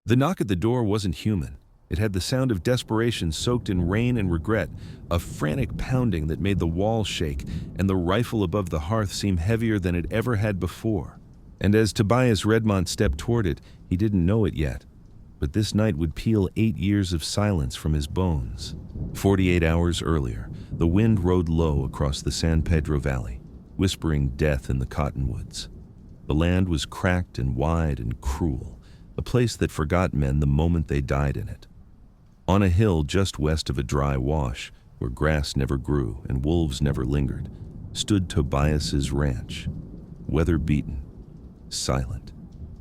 The knock at the door wasn't human. It had the sound of desperation soaked in rain and regret, a frantic pounding that made the walls shake and the rifle above the hearth seem heavier than it ever had before. And as Tobias Redmont stepped toward it, he didn't know it yet, but this night would peel 8 years of silence from his bones. 48 hours earlier, the wind rode low across the San Pedro Valley, whispering death in the cottonwoods. The land was cracked and wide and cruel, a place that forgot men the moment they died in it. On a hill just west of a dry wash, where grass never grew and wolves never lingered, stood Tobias's ranch, weather-beaten, silent,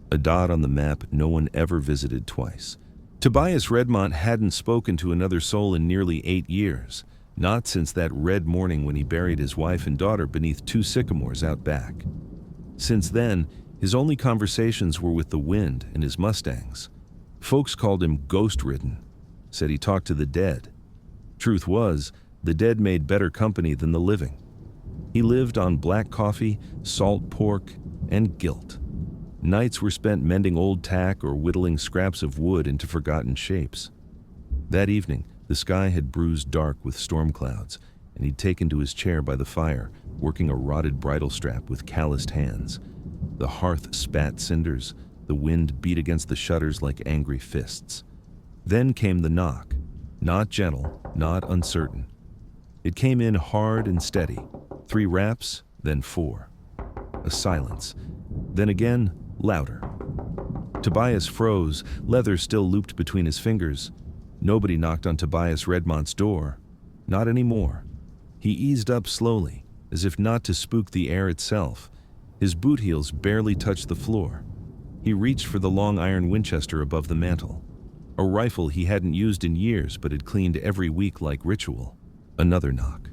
a dot on the map no one ever visited twice. Tobias Redmont hadn't spoken to another soul in nearly 8 years, not since that red morning when he buried his wife and daughter beneath 2 sycamores out back. Since then, his only conversations were with the wind and his Mustangs. Folks called him ghost-ridden, said he talked to the dead. Truth was, the dead made better company than the living. He lived on black coffee, salt pork, and guilt. Nights were spent mending old tack or whittling scraps of wood into forgotten shapes. That evening, the sky had bruised dark with storm clouds, and he'd taken to his chair by the fire, working a rotted bridle strap with calloused hands. The hearth spat cinders, the wind beat against the shutters like angry fists. Then came the knock, not gentle, not uncertain. It came in hard and steady, 3 raps, then 4. A silence, then again, louder. Tobias froze, leather still looped between his fingers. Nobody knocked on Tobias Redmont's door. Not anymore. He eased up slowly, as if not to spook the air itself. His boot heels barely touched the floor. He reached for the long iron Winchester above the mantel. A rifle he hadn't used in years but had cleaned every week like ritual. Another knock.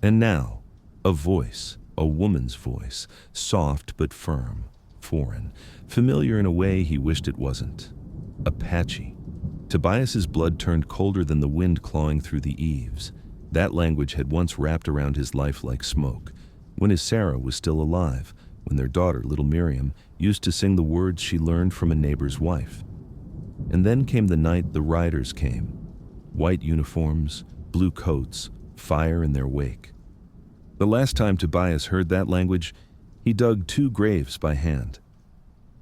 And now, a voice, a woman's voice, soft but firm, foreign, familiar in a way he wished it wasn't. Apache. Tobias's blood turned colder than the wind clawing through the eaves. That language had once wrapped around his life like smoke, when his Sarah was still alive, when their daughter, little Miriam, used to sing the words she learned from a neighbor's wife. And then came the night the riders came. White uniforms, blue coats, fire in their wake. The last time Tobias heard that language, he dug 2 graves by hand.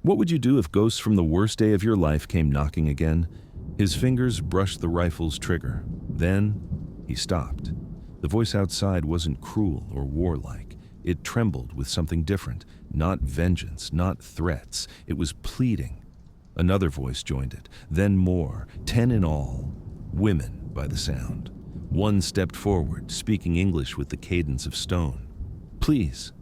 What would you do if ghosts from the worst day of your life came knocking again? His fingers brushed the rifle's trigger. Then he stopped. The voice outside wasn't cruel or warlike. It trembled with something different, not vengeance, not threats. It was pleading. Another voice joined it, then more, 10 in all, women by the sound. One stepped forward, speaking English with the cadence of stone. "Please,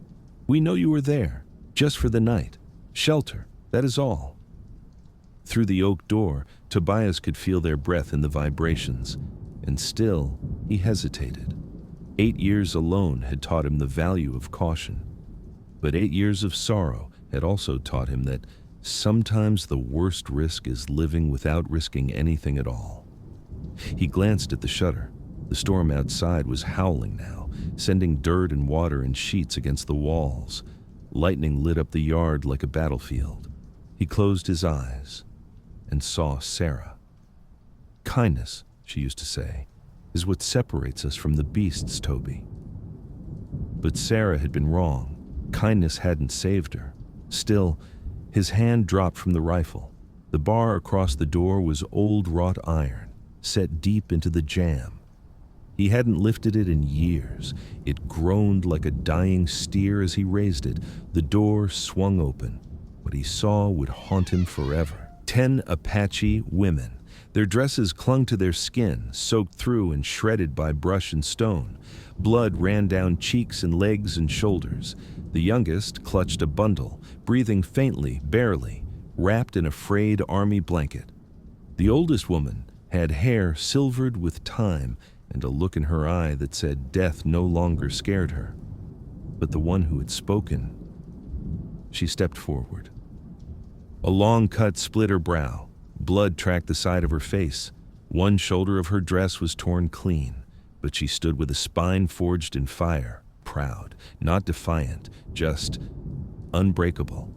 we know you are there, just for the night. Shelter, that is all." Through the oak door, Tobias could feel their breath in the vibrations, and still he hesitated. 8 years alone had taught him the value of caution, but 8 years of sorrow had also taught him that sometimes the worst risk is living without risking anything at all. He glanced at the shutter. The storm outside was howling now, sending dirt and water in sheets against the walls. Lightning lit up the yard like a battlefield. He closed his eyes and saw Sarah. "Kindness," she used to say, "is what separates us from the beasts, Toby." But Sarah had been wrong. Kindness hadn't saved her. Still, his hand dropped from the rifle. The bar across the door was old wrought iron, set deep into the jamb. He hadn't lifted it in years. It groaned like a dying steer as he raised it. The door swung open. What he saw would haunt him forever. 10 Apache women. Their dresses clung to their skin, soaked through and shredded by brush and stone. Blood ran down cheeks and legs and shoulders. The youngest clutched a bundle, breathing faintly, barely, wrapped in a frayed army blanket. The oldest woman had hair silvered with time and a look in her eye that said death no longer scared her. But the one who had spoken, she stepped forward. A long cut split her brow. Blood tracked the side of her face. One shoulder of her dress was torn clean, but she stood with a spine forged in fire, proud, not defiant, just unbreakable.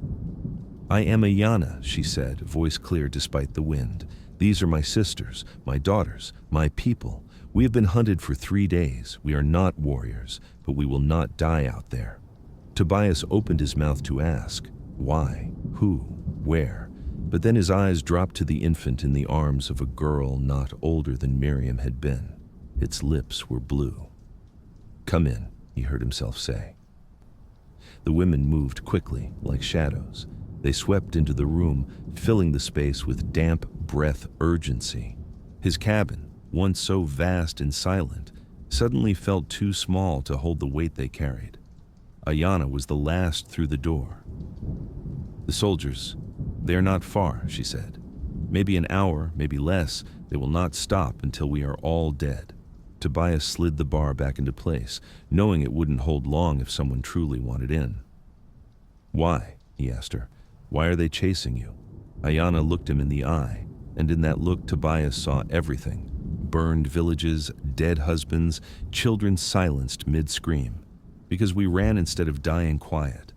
"I am Ayana," she said, voice clear despite the wind. "These are my sisters, my daughters, my people. We have been hunted for 3 days. We are not warriors, but we will not die out there." Tobias opened his mouth to ask, why, who, where, but then his eyes dropped to the infant in the arms of a girl not older than Miriam had been. Its lips were blue. "Come in," he heard himself say. The women moved quickly, like shadows. They swept into the room, filling the space with damp breath urgency. His cabin, once so vast and silent, suddenly felt too small to hold the weight they carried. Ayana was the last through the door. "The soldiers, they are not far," she said. "Maybe an hour, maybe less. They will not stop until we are all dead." Tobias slid the bar back into place, knowing it wouldn't hold long if someone truly wanted in. "Why?" he asked her. "Why are they chasing you?" Ayana looked him in the eye, and in that look Tobias saw everything. Burned villages, dead husbands, children silenced mid-scream. "Because we ran instead of dying quiet.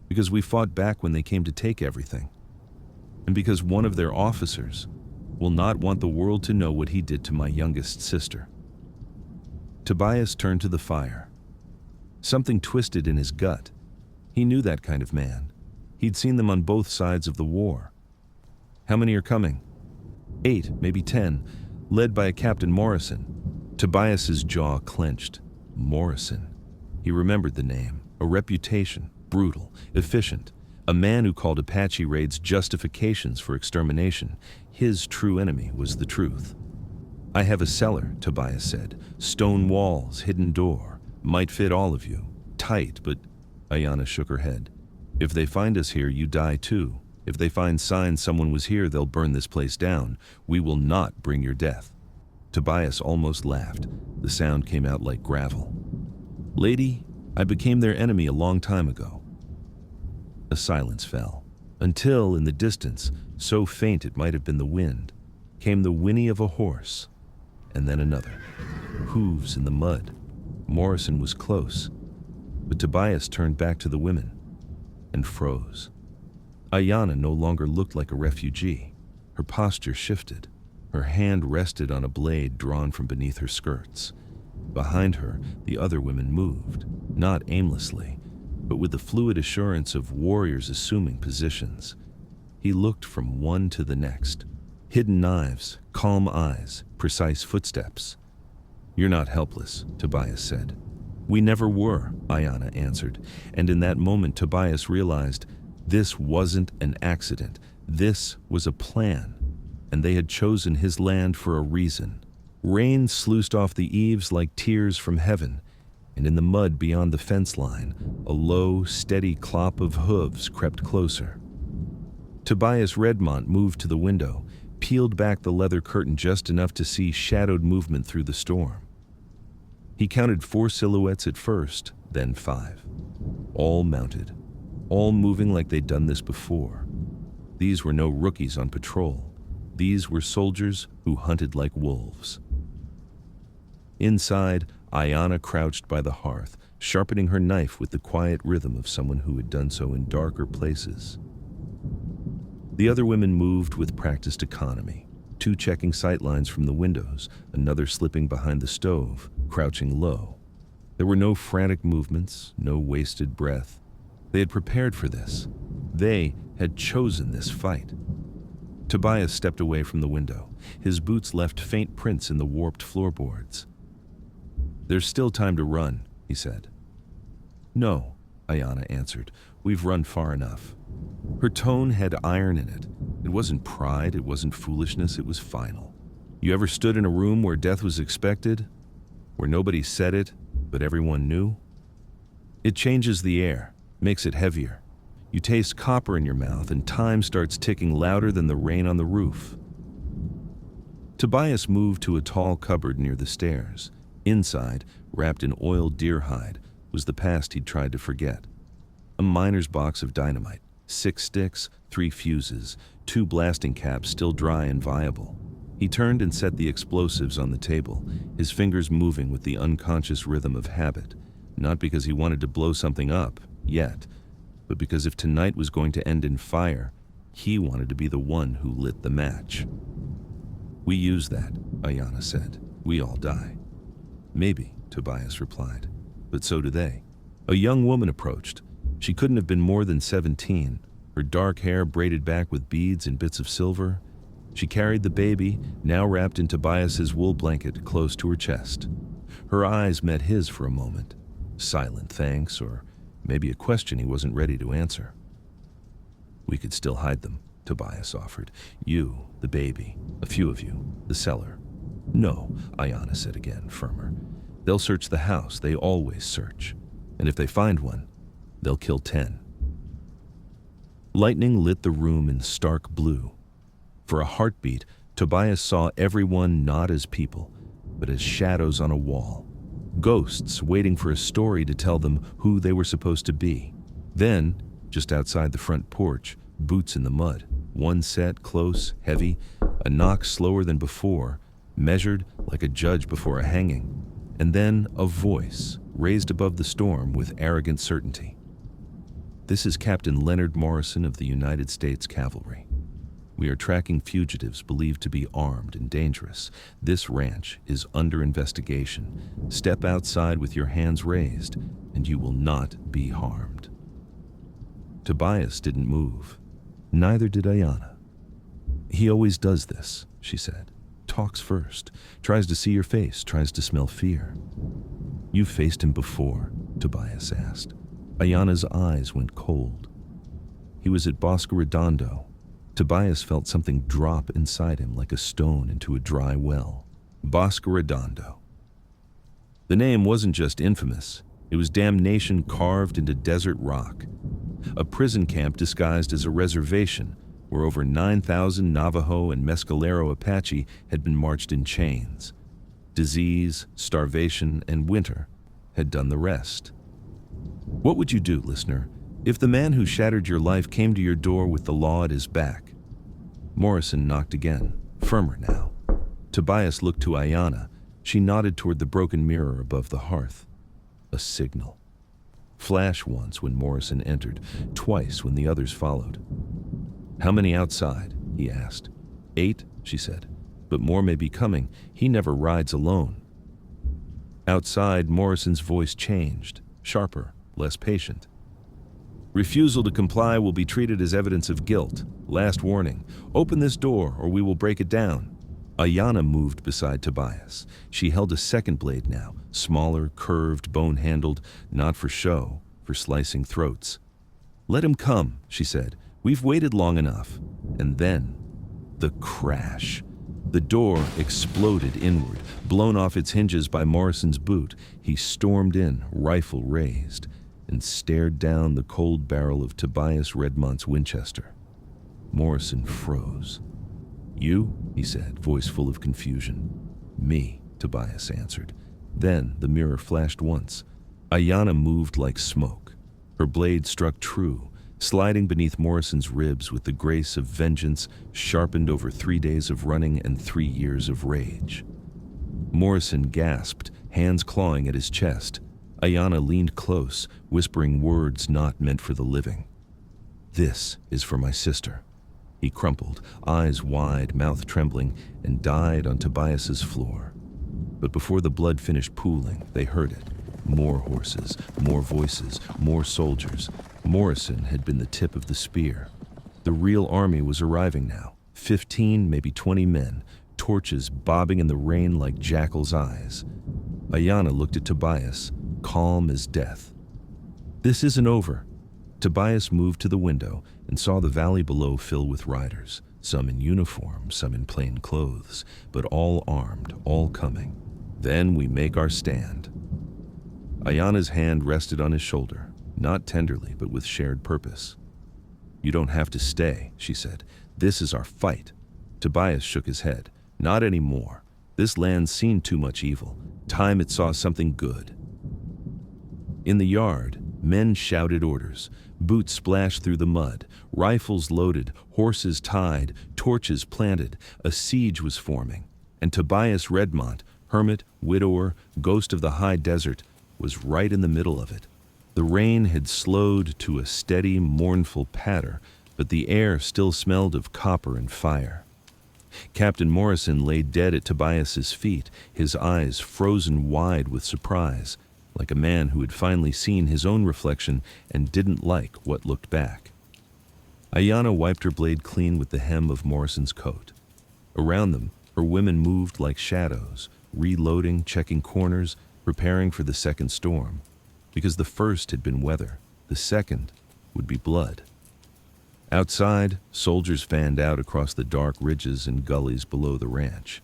Because we fought back when they came to take everything. And because one of their officers will not want the world to know what he did to my youngest sister." Tobias turned to the fire. Something twisted in his gut. He knew that kind of man. He'd seen them on both sides of the war. "How many are coming?" 8, maybe 10, led by a Captain Morrison. Tobias's jaw clenched. Morrison. He remembered the name, a reputation, brutal, efficient, a man who called Apache raids justifications for extermination. His true enemy was the truth. "I have a cellar," Tobias said. "Stone walls, hidden door. Might fit all of you. Tight, but..." Ayana shook her head. "If they find us here, you die too. If they find signs someone was here, they'll burn this place down. We will not bring your death." Tobias almost laughed. The sound came out like gravel. "Lady, I became their enemy a long time ago." A silence fell, until in the distance, so faint it might have been the wind, came the whinny of a horse, and then another. Hooves in the mud. Morrison was close, but Tobias turned back to the women and froze. Ayana no longer looked like a refugee. Her posture shifted. Her hand rested on a blade drawn from beneath her skirts. Behind her, the other women moved, not aimlessly, but with the fluid assurance of warriors assuming positions. He looked from one to the next. Hidden knives, calm eyes, precise footsteps. "You're not helpless," Tobias said. "We never were," Ayana answered, and in that moment Tobias realized this wasn't an accident. This was a plan, and they had chosen his land for a reason. Rain sluiced off the eaves like tears from heaven, and in the mud beyond the fence line, a low, steady clop of hooves crept closer. Tobias Redmont moved to the window, peeled back the leather curtain just enough to see shadowed movement through the storm. He counted 4 silhouettes at first, then 5. All mounted, all moving like they'd done this before. These were no rookies on patrol. These were soldiers who hunted like wolves. Inside, Ayana crouched by the hearth, sharpening her knife with the quiet rhythm of someone who had done so in darker places. The other women moved with practiced economy, 2 checking sightlines from the windows, another slipping behind the stove, crouching low. There were no frantic movements, no wasted breath. They had prepared for this. They had chosen this fight. Tobias stepped away from the window. His boots left faint prints in the warped floorboards. "There's still time to run," he said. "No," Ayana answered. "We've run far enough." Her tone had iron in it. It wasn't pride, it wasn't foolishness, it was final. You ever stood in a room where death was expected? Where nobody said it, but everyone knew? It changes the air, makes it heavier. You taste copper in your mouth and time starts ticking louder than the rain on the roof. Tobias moved to a tall cupboard near the stairs. Inside, wrapped in oiled deer hide, was the past he'd tried to forget. A miner's box of dynamite, 6 sticks, 3 fuses, 2 blasting caps still dry and viable. He turned and set the explosives on the table, his fingers moving with the unconscious rhythm of habit, not because he wanted to blow something up, yet, but because if tonight was going to end in fire, he wanted to be the one who lit the match. "We use that," Ayanna said. "We all die." "Maybe," Tobias replied, "but so do they." A young woman approached. She couldn't have been more than 17, her dark hair braided back with beads and bits of silver. She carried the baby, now wrapped in Tobias's wool blanket, close to her chest. Her eyes met his for a moment. Silent thanks, or maybe a question he wasn't ready to answer. "We could still hide them," Tobias offered. "You, the baby, a few of you, the cellar." "No," Ayanna said again, firmer. "They'll search the house, they always search. And if they find one, they'll kill 10. Lightning lit the room in stark blue. For a heartbeat, Tobias saw everyone not as people, but as shadows on a wall. Ghosts waiting for a story to tell them who they were supposed to be. Then, just outside the front porch, boots in the mud, one set, close, heavy, a knock slower than before, measured like a judge before a hanging, and then a voice raised above the storm with arrogant certainty. "This is Captain Leonard Morrison of the United States Cavalry. We are tracking fugitives believed to be armed and dangerous. This ranch is under investigation. Step outside with your hands raised, and you will not be harmed." Tobias didn't move. Neither did Ayanna. "He always does this," she said. "Talks first, tries to see your face, tries to smell fear." "You've faced him before?" Tobias asked. Ayanna's eyes went cold. "He was at Bosque Redondo." Tobias felt something drop inside him like a stone into a dry well. Bosque Redondo. The name wasn't just infamous. It was damnation carved into desert rock. A prison camp disguised as a reservation where over 9,000 Navajo and Mescalero Apache had been marched in chains. Disease, starvation, and winter had done the rest. What would you do, listener, if the man who shattered your life came to your door with the law at his back? Morrison knocked again, firmer now. Tobias looked to Ayanna. She nodded toward the broken mirror above the hearth. A signal. Flash once when Morrison entered, twice when the others followed. "How many outside?" he asked. 8, she said, "but more may be coming. He never rides alone." Outside, Morrison's voice changed, sharper, less patient. "Refusal to comply will be treated as evidence of guilt. Last warning. Open this door or we will break it down." Ayanna moved beside Tobias. She held a second blade now, smaller, curved, bone-handled, not for show, for slicing throats. "Let him come," she said. "We've waited long enough." And then, the crash. The door exploded inward, blown off its hinges by Morrison's boot. He stormed in, rifle raised, and stared down the cold barrel of Tobias Redmont's Winchester. Morrison froze. "You?" he said, voice full of confusion. "Me," Tobias answered. Then the mirror flashed once. Ayanna moved like smoke. Her blade struck true, sliding beneath Morrison's ribs with the grace of vengeance sharpened over 3 days of running and 3 years of rage. Morrison gasped, hands clawing at his chest. Ayanna leaned close, whispering words not meant for the living. "This is for my sister." He crumpled, eyes wide, mouth trembling, and died on Tobias's floor. But before the blood finished pooling, they heard it. More horses, more voices, more soldiers. Morrison had been the tip of the spear. The real army was arriving now. 15, maybe 20 men, torches bobbing in the rain like jackals' eyes. Ayanna looked at Tobias, calm as death. "This isn't over." Tobias moved to the window and saw the valley below fill with riders, some in uniform, some in plain clothes, but all armed, all coming. "Then we make our stand." Ayanna's hand rested on his shoulder, not tenderly, but with shared purpose. "You don't have to stay," she said. "This is our fight." Tobias shook his head. "Not anymore. This land's seen too much evil. Time it saw something good." In the yard, men shouted orders. Boots splashed through the mud, rifles loaded, horses tied, torches planted. A siege was forming, and Tobias Redmont, hermit, widower, ghost of the high desert, was right in the middle of it. The rain had slowed to a steady, mournful patter, but the air still smelled of copper and fire. Captain Morrison lay dead at Tobias's feet, his eyes frozen wide with surprise, like a man who had finally seen his own reflection and didn't like what looked back. Ayanna wiped her blade clean with the hem of Morrison's coat. Around them, her women moved like shadows, reloading, checking corners, preparing for the second storm. Because the first had been weather, the second would be blood. Outside, soldiers fanned out across the dark ridges and gullies below the ranch.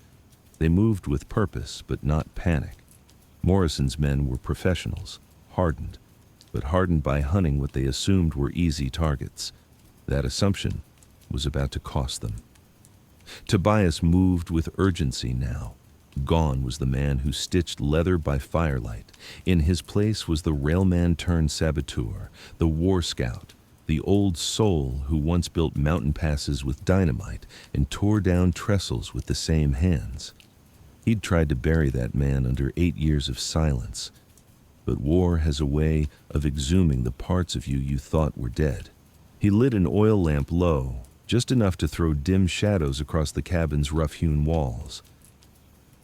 They moved with purpose, but not panic. Morrison's men were professionals, hardened, but hardened by hunting what they assumed were easy targets. That assumption was about to cost them. Tobias moved with urgency now. Gone was the man who stitched leather by firelight. In his place was the railman turned saboteur, the war scout, the old soul who once built mountain passes with dynamite and tore down trestles with the same hands. He'd tried to bury that man under 8 years of silence. But war has a way of exhuming the parts of you you thought were dead. He lit an oil lamp low, just enough to throw dim shadows across the cabin's rough-hewn walls.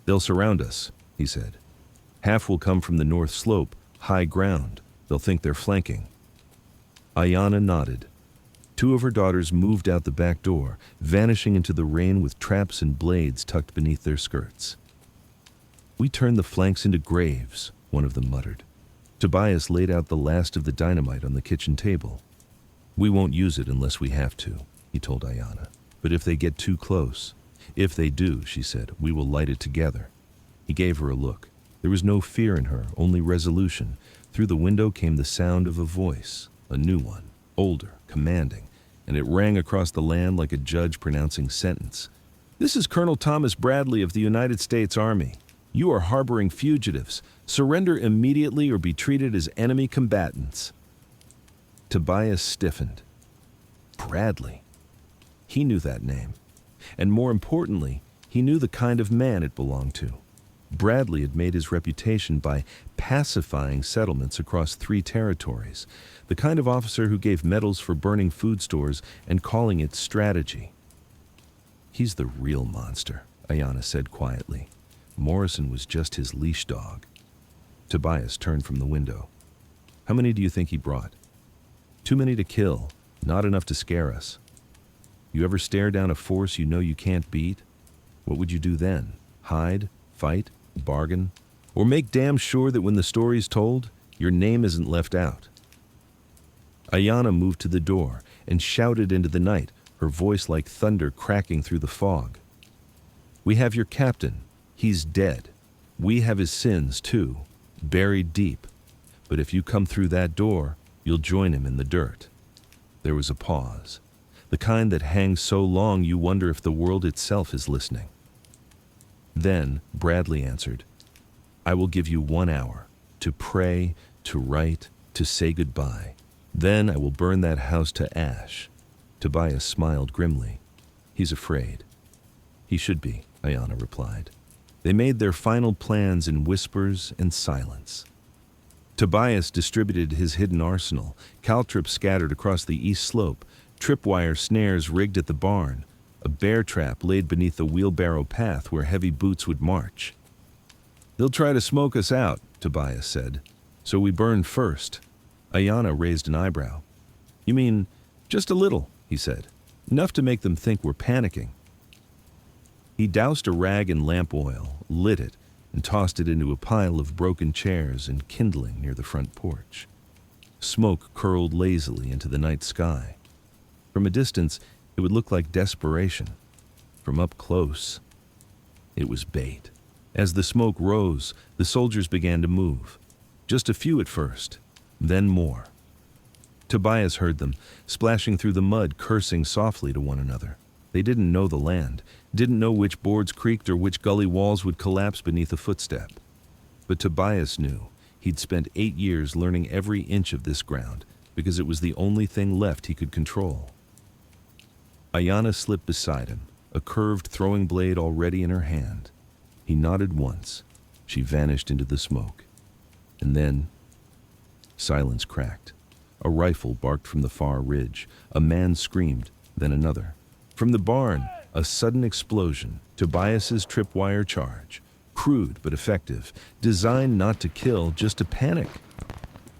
"They'll surround us," he said. "Half will come from the north slope, high ground. They'll think they're flanking." Ayanna nodded. 2 of her daughters moved out the back door, vanishing into the rain with traps and blades tucked beneath their skirts. "We turned the flanks into graves," one of them muttered. Tobias laid out the last of the dynamite on the kitchen table. "We won't use it unless we have to," he told Ayanna. "But if they get too close..." "If they do," she said, "we will light it together." He gave her a look. There was no fear in her, only resolution. Through the window came the sound of a voice, a new one, older, commanding, and it rang across the land like a judge pronouncing sentence. "This is Colonel Thomas Bradley of the United States Army. You are harboring fugitives. Surrender immediately or be treated as enemy combatants." Tobias stiffened. Bradley. He knew that name. And more importantly, he knew the kind of man it belonged to. Bradley had made his reputation by pacifying settlements across 3 territories, the kind of officer who gave medals for burning food stores and calling it strategy. "He's the real monster," Ayanna said quietly. Morrison was just his leash dog. Tobias turned from the window. "How many do you think he brought?" "Too many to kill, not enough to scare us." "You ever stare down a force you know you can't beat? What would you do then? Hide? Fight? Bargain? Or make damn sure that when the story's told, your name isn't left out?" Ayanna moved to the door and shouted into the night, her voice like thunder cracking through the fog. "We have your captain. He's dead. We have his sins, too, buried deep. But if you come through that door, you'll join him in the dirt." There was a pause, the kind that hangs so long you wonder if the world itself is listening. Then Bradley answered, "I will give you 1 hour to pray, to write, to say goodbye. Then I will burn that house to ash." Tobias smiled grimly. "He's afraid." "He should be," Ayanna replied. They made their final plans in whispers and silence. Tobias distributed his hidden arsenal, caltrops scattered across the east slope, tripwire snares rigged at the barn, a bear trap laid beneath the wheelbarrow path where heavy boots would march. "They'll try to smoke us out," Tobias said, "so we burn first." Ayanna raised an eyebrow. "You mean, just a little," he said. "Enough to make them think we're panicking." He doused a rag in lamp oil, lit it, and tossed it into a pile of broken chairs and kindling near the front porch. Smoke curled lazily into the night sky. From a distance, it would look like desperation. From up close, it was bait. As the smoke rose, the soldiers began to move. Just a few at first, then more. Tobias heard them, splashing through the mud, cursing softly to one another. They didn't know the land, didn't know which boards creaked or which gully walls would collapse beneath a footstep. But Tobias knew. He'd spent 8 years learning every inch of this ground, because it was the only thing left he could control. Ayanna slipped beside him, a curved throwing blade already in her hand. He nodded once. She vanished into the smoke. And then Silence cracked. A rifle barked from the far ridge. A man screamed, then another. From the barn, a sudden explosion. Tobias's tripwire charge. Crude but effective, designed not to kill, just to panic.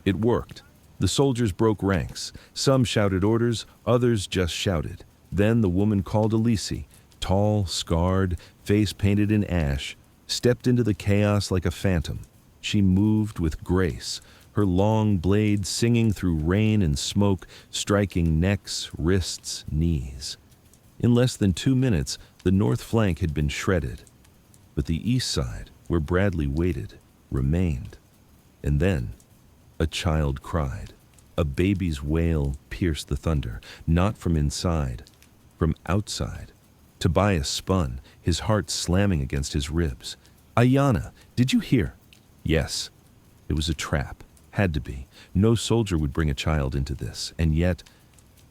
It worked. The soldiers broke ranks. Some shouted orders, others just shouted. Then the woman called Elise, tall, scarred, face painted in ash, stepped into the chaos like a phantom. She moved with grace, her long blade singing through rain and smoke, striking necks, wrists, knees. In less than 2 minutes, the north flank had been shredded. But the east side, where Bradley waited, remained. And then, a child cried. A baby's wail pierced the thunder, not from inside, from outside. Tobias spun, his heart slamming against his ribs. "Ayanna, did you hear?" Yes. It was a trap. Had to be. No soldier would bring a child into this. And yet,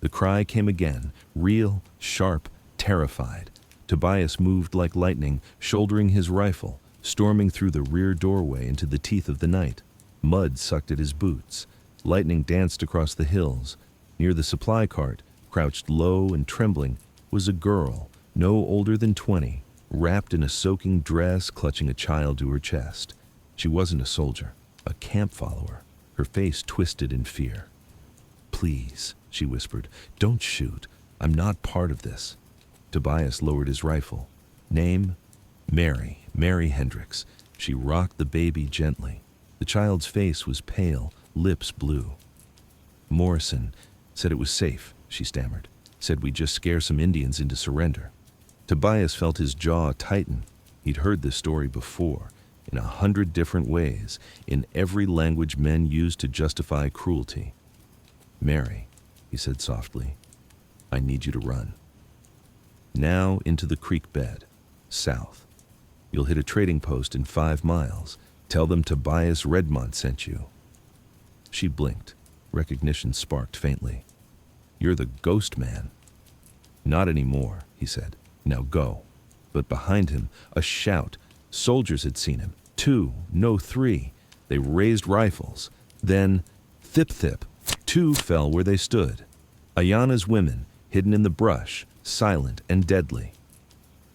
the cry came again, real, sharp, terrified. Tobias moved like lightning, shouldering his rifle, storming through the rear doorway into the teeth of the night. Mud sucked at his boots. Lightning danced across the hills. Near the supply cart, crouched low and trembling, was a girl, no older than 20, wrapped in a soaking dress, clutching a child to her chest. She wasn't a soldier, a camp follower, her face twisted in fear. "Please," she whispered, "don't shoot. I'm not part of this." Tobias lowered his rifle. Name? Mary Hendricks. She rocked the baby gently. The child's face was pale, lips blue. "Morrison said it was safe," she stammered. "Said we'd just scare some Indians into surrender." Tobias felt his jaw tighten. He'd heard this story before, in 100 different ways, in every language men used to justify cruelty. "Mary," he said softly, "I need you to run. Now into the creek bed, south. You'll hit a trading post in 5 miles. Tell them Tobias Redmont sent you." She blinked. Recognition sparked faintly. "You're the ghost man." "Not anymore," he said. "Now go." But behind him, a shout. Soldiers had seen him. 2, no 3. They raised rifles. Then, thip-thip, 2 fell where they stood. Ayanna's women, hidden in the brush, silent and deadly.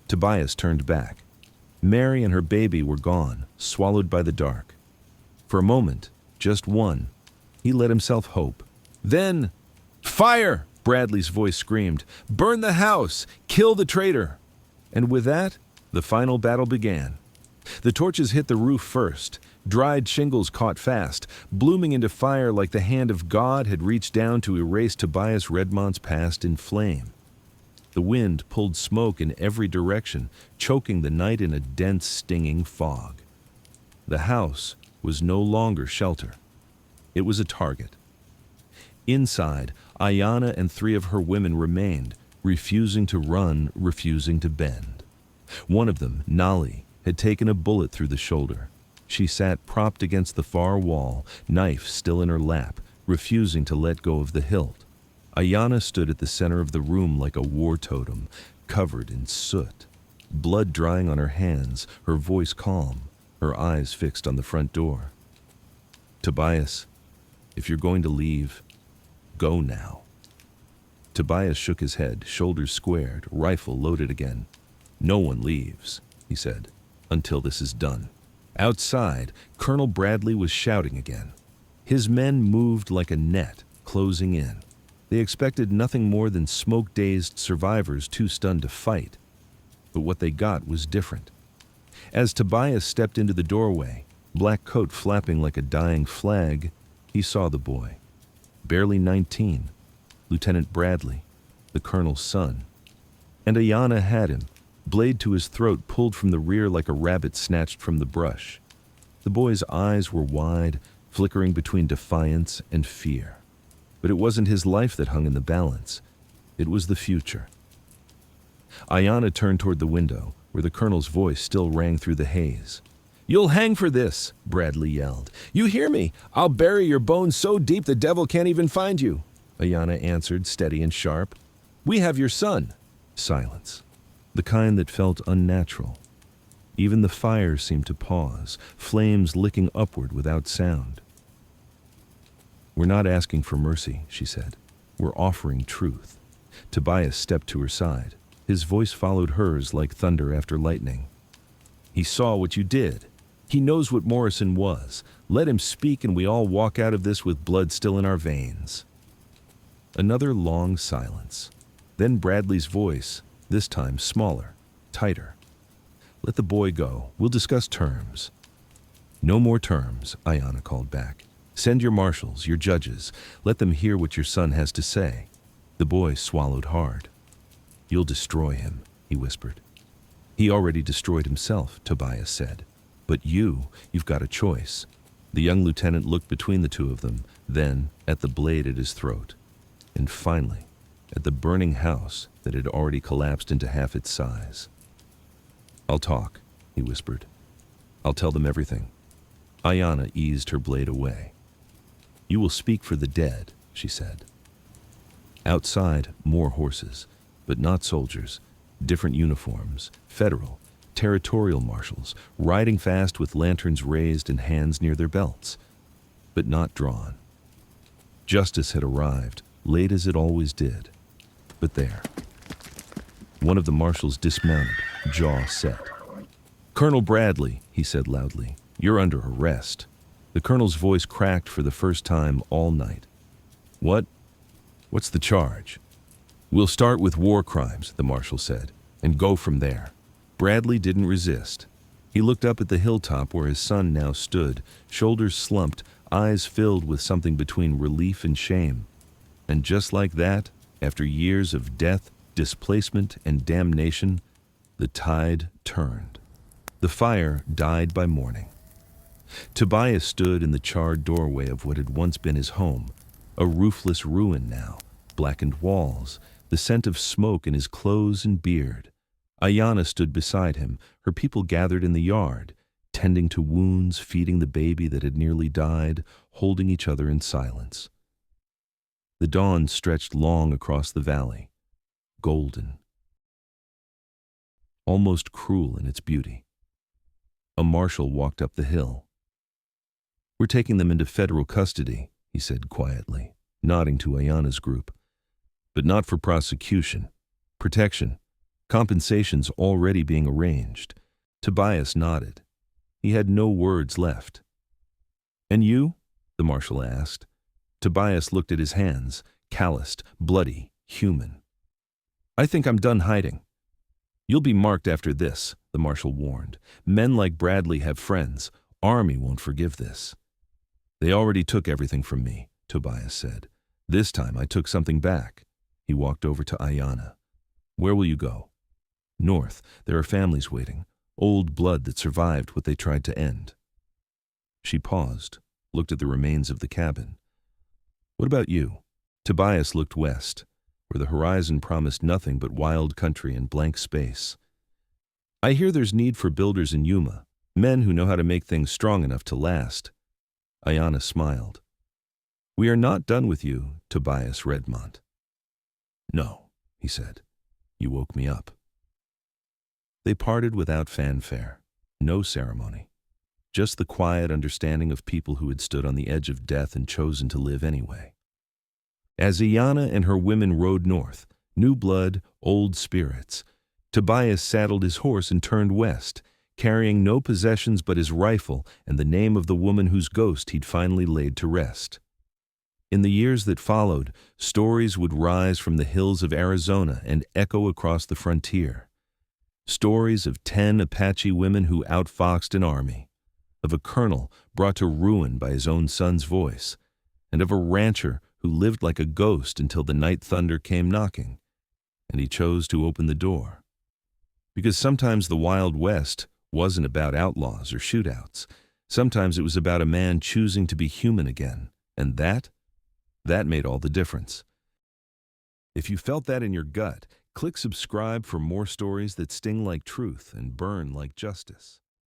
Tobias turned back. Mary and her baby were gone, swallowed by the dark. For a moment, just one, he let himself hope. Then, "Fire!" Bradley's voice screamed. "Burn the house! Kill the traitor!" And with that, the final battle began. The torches hit the roof first. Dried shingles caught fast, blooming into fire like the hand of God had reached down to erase Tobias Redmont's past in flame. The wind pulled smoke in every direction, choking the night in a dense, stinging fog. The house was no longer shelter. It was a target. Inside, Ayanna and 3 of her women remained, refusing to run, refusing to bend. One of them, Nali, had taken a bullet through the shoulder. She sat propped against the far wall, knife still in her lap, refusing to let go of the hilt. Ayanna stood at the center of the room like a war totem, covered in soot. Blood drying on her hands, her voice calm, her eyes fixed on the front door. "Tobias, if you're going to leave, go now." Tobias shook his head, shoulders squared, rifle loaded again. "No one leaves," he said, "until this is done." Outside, Colonel Bradley was shouting again. His men moved like a net, closing in. They expected nothing more than smoke-dazed survivors too stunned to fight. But what they got was different. As Tobias stepped into the doorway, black coat flapping like a dying flag, he saw the boy. Barely 19, Lieutenant Bradley, the colonel's son. And Ayanna had him, blade to his throat pulled from the rear like a rabbit snatched from the brush. The boy's eyes were wide, flickering between defiance and fear. But it wasn't his life that hung in the balance. It was the future. Ayanna turned toward the window, where the colonel's voice still rang through the haze. "You'll hang for this," Bradley yelled. "You hear me? I'll bury your bones so deep the devil can't even find you." Ayanna answered, steady and sharp. "We have your son." Silence. The kind that felt unnatural. Even the fire seemed to pause, flames licking upward without sound. We're not asking for mercy, she said. We're offering truth. Tobias stepped to her side. His voice followed hers like thunder after lightning. He saw what you did. He knows what Morrison was. Let him speak and we all walk out of this with blood still in our veins. Another long silence. Then Bradley's voice, this time smaller, tighter. Let the boy go. We'll discuss terms. No more terms, Ayanna called back. Send your marshals, your judges. Let them hear what your son has to say. The boy swallowed hard. You'll destroy him, he whispered. He already destroyed himself, Tobias said. But you've got a choice. The young lieutenant looked between the two of them, then at the blade at his throat, and finally at the burning house that had already collapsed into half its size. I'll talk, he whispered. I'll tell them everything. Ayanna eased her blade away. You will speak for the dead, she said. Outside, more horses, but not soldiers, different uniforms, federal, territorial marshals, riding fast with lanterns raised and hands near their belts, but not drawn. Justice had arrived, late as it always did. But there. One of the marshals dismounted, jaw set. Colonel Bradley, he said loudly, you're under arrest. The colonel's voice cracked for the first time all night. What's the charge? We'll start with war crimes, the marshal said, and go from there. Bradley didn't resist. He looked up at the hilltop where his son now stood, shoulders slumped, eyes filled with something between relief and shame. And just like that, after years of death, displacement, and damnation, the tide turned. The fire died by morning. Tobias stood in the charred doorway of what had once been his home, a roofless ruin now, blackened walls, the scent of smoke in his clothes and beard. Ayanna stood beside him, her people gathered in the yard, tending to wounds, feeding the baby that had nearly died, holding each other in silence. The dawn stretched long across the valley, golden, almost cruel in its beauty. A marshal walked up the hill. We're taking them into federal custody, he said quietly, nodding to Ayanna's group. But not for prosecution. Protection. Compensation's already being arranged. Tobias nodded. He had no words left. And you? The marshal asked. Tobias looked at his hands, calloused, bloody, human. I think I'm done hiding. You'll be marked after this, the marshal warned. Men like Bradley have friends. Army won't forgive this. They already took everything from me, Tobias said. This time I took something back. He walked over to Ayanna. Where will you go? North. There are families waiting. Old blood that survived what they tried to end. She paused, looked at the remains of the cabin. What about you? Tobias looked west, where the horizon promised nothing but wild country and blank space. I hear there's need for builders in Yuma, men who know how to make things strong enough to last. Ayanna smiled. We are not done with you, Tobias Redmont. No, he said. You woke me up. They parted without fanfare, no ceremony, just the quiet understanding of people who had stood on the edge of death and chosen to live anyway. As Ayanna and her women rode north, new blood, old spirits, Tobias saddled his horse and turned west, carrying no possessions but his rifle and the name of the woman whose ghost he'd finally laid to rest. In the years that followed, stories would rise from the hills of Arizona and echo across the frontier. Stories of 10 Apache women who outfoxed an army, of a colonel brought to ruin by his own son's voice, and of a rancher who lived like a ghost until the night thunder came knocking, and he chose to open the door. Because sometimes the Wild West wasn't about outlaws or shootouts. Sometimes it was about a man choosing to be human again, and that made all the difference. If you felt that in your gut, click subscribe for more stories that sting like truth and burn like justice.